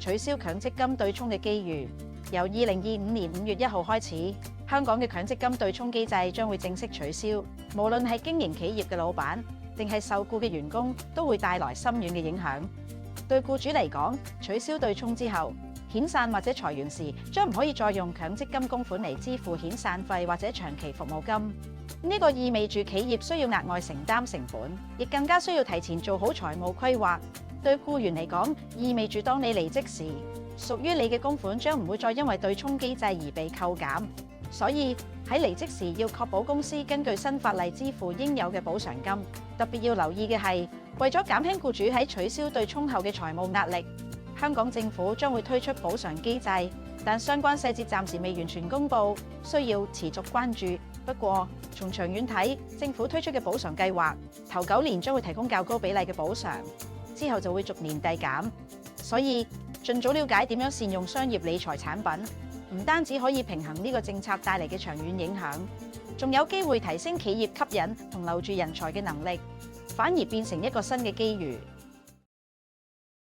取消強積金對沖嘅機遇。由2025年5月1號開始，香港嘅強積金對沖機制將會正式取消，無論係經營企業嘅老闆定係受僱嘅員工，都會帶來深遠嘅影響。對僱主嚟講，取消對沖之後，遣散或者裁員時將唔可以再用強積金供款嚟支付遣散費或者長期服務金。呢個意味住企業需要額外承擔成本，亦更加需要提前做好財務規劃。對僱員嚟講，意味住當你離職時，屬於你嘅供款將唔會再因為對沖機制而被扣減。所以喺離職時要確保公司根據新法例支付應有嘅補償金。特別要留意嘅係，為咗減輕僱主喺取消對沖後嘅財務壓力，香港政府將會推出補償機制，但相關細節暫時未完全公佈，需要持續關注。不過，從長遠睇，政府推出嘅補償計劃，頭9年將會提供較高比例嘅補償，之後就會逐年遞減。所以，盡早了解點樣善用商業理財產品，唔單止可以平衡呢個政策帶嚟嘅長遠影響，仲有機會提升企業吸引同留住人才嘅能力，反而變成一個新嘅機遇。